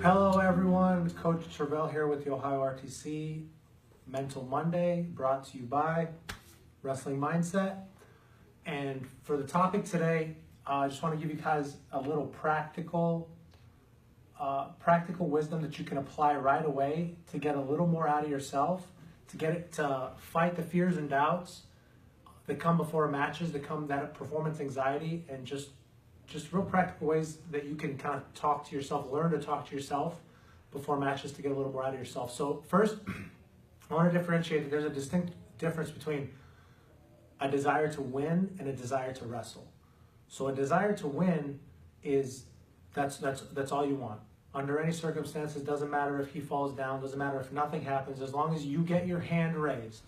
Hello everyone, Coach Tervel here with the Ohio RTC Mental Monday, brought to you by Wrestlingmindset. And for the topic today, I just want to give you guys a little practical wisdom that you can apply right away to get a little more out of yourself, to fight the fears and doubts that come before matches, that performance anxiety, and just real practical ways that you can kind of talk to yourself, learn to talk to yourself before matches to get a little more out of yourself. So first, I want to differentiate that there's a distinct difference between a desire to win and a desire to wrestle. So a desire to win is, that's all you want. Under any circumstances, doesn't matter if he falls down, doesn't matter if nothing happens, as long as you get your hand raised.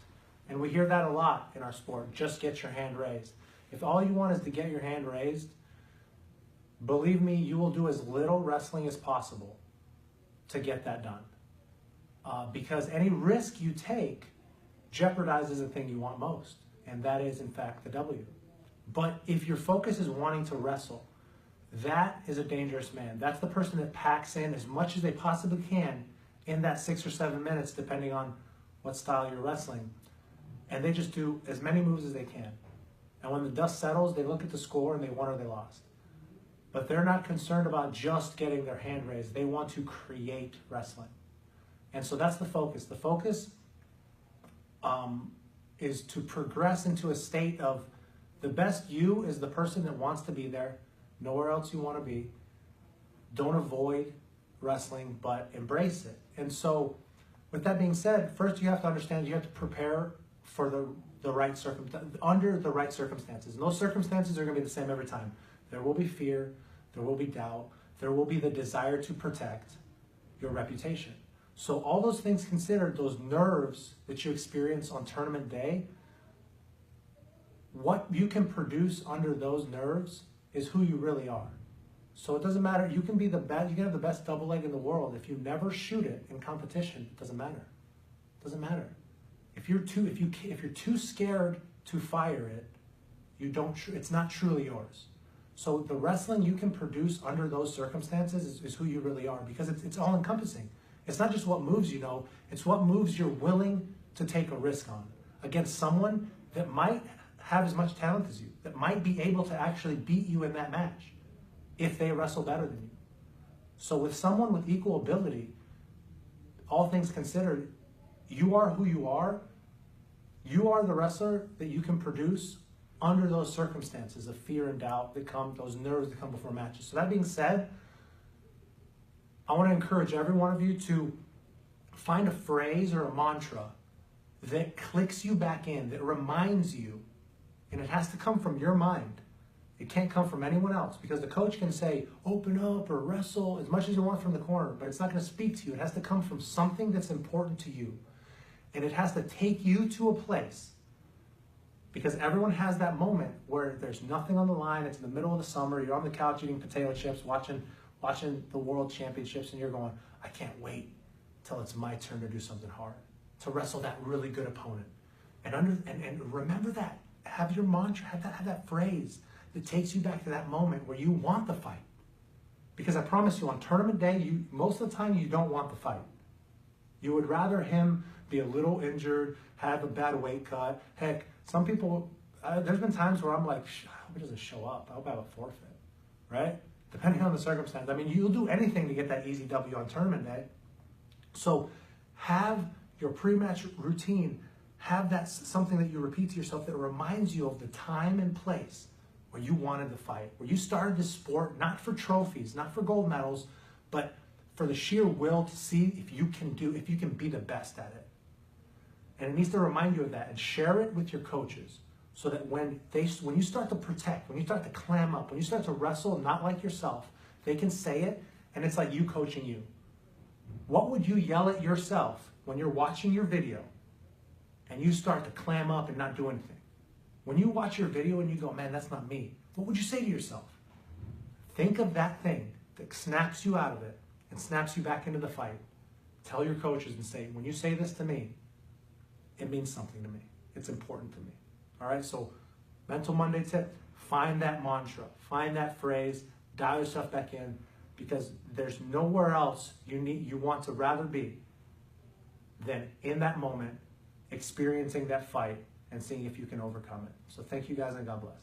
And we hear that a lot in our sport, just get your hand raised. If all you want is to get your hand raised, believe me, you will do as little wrestling as possible to get that done. Because any risk you take jeopardizes the thing you want most, and that is, in fact, the W. But if your focus is wanting to wrestle, that is a dangerous man. That's the person that packs in as much as they possibly can in that 6 or 7 minutes, depending on what style you're wrestling. And they just do as many moves as they can. And when the dust settles, they look at the score and they won or they lost. But they're not concerned about just getting their hand raised. They want to create wrestling. And so that's the focus. The focus is to progress into a state of the best you is the person that wants to be there, nowhere else you want to be. Don't avoid wrestling, but embrace it. And so with that being said, first you have to understand you have to prepare for the right under the right circumstances. And those circumstances are going to be the same every time. There will be fear, there will be doubt, there will be the desire to protect your reputation. So all those things considered, those nerves that you experience on tournament day, what you can produce under those nerves is who you really are. So it doesn't matter, you can be the best, you can have the best double leg in the world. If you never shoot it in competition, it doesn't matter. It doesn't matter. If you're too scared to fire it, it's not truly yours. So the wrestling you can produce under those circumstances is who you really are, because it's all encompassing. It's not just what moves you know, it's what moves you're willing to take a risk on against someone that might have as much talent as you, that might be able to actually beat you in that match if they wrestle better than you. So with someone with equal ability, all things considered, you are who you are. You are the wrestler that you can produce under those circumstances of fear and doubt that come, those nerves that come before matches. So that being said, I want to encourage every one of you to find a phrase or a mantra that clicks you back in, that reminds you, and it has to come from your mind. It can't come from anyone else, because the coach can say, open up or wrestle as much as you want from the corner, but it's not going to speak to you. It has to come from something that's important to you. And it has to take you to a place, because everyone has that moment where there's nothing on the line. It's in the middle of the summer. You're on the couch eating potato chips, watching the World Championships, and you're going, I can't wait till it's my turn to do something hard, to wrestle that really good opponent. And remember that. Have your mantra, have that phrase that takes you back to that moment where you want the fight. Because I promise you, on tournament day, most of the time you don't want the fight. You would rather him be a little injured, have a bad weight cut. Heck, some people, there's been times where I'm like, I hope he doesn't show up. I hope I have a forfeit, right? Depending on the circumstance. I mean, you'll do anything to get that easy W on tournament day. So have your pre-match routine, have that something that you repeat to yourself that reminds you of the time and place where you wanted the fight, where you started this sport, not for trophies, not for gold medals, but for the sheer will to see if you can be the best at it. And it needs to remind you of that, and share it with your coaches, so that when you start to protect, when you start to clam up, when you start to wrestle not like yourself, they can say it, and it's like you coaching you. What would you yell at yourself when you're watching your video and you start to clam up and not do anything? When you watch your video and you go, man, that's not me, what would you say to yourself? Think of that thing that snaps you out of it and snaps you back into the fight. Tell your coaches and say, when you say this to me, it means something to me. It's important to me. All right, so Mental Monday tip, find that mantra, find that phrase, dial yourself back in, because there's nowhere else you want to rather be than in that moment, experiencing that fight and seeing if you can overcome it. So thank you guys, and God bless.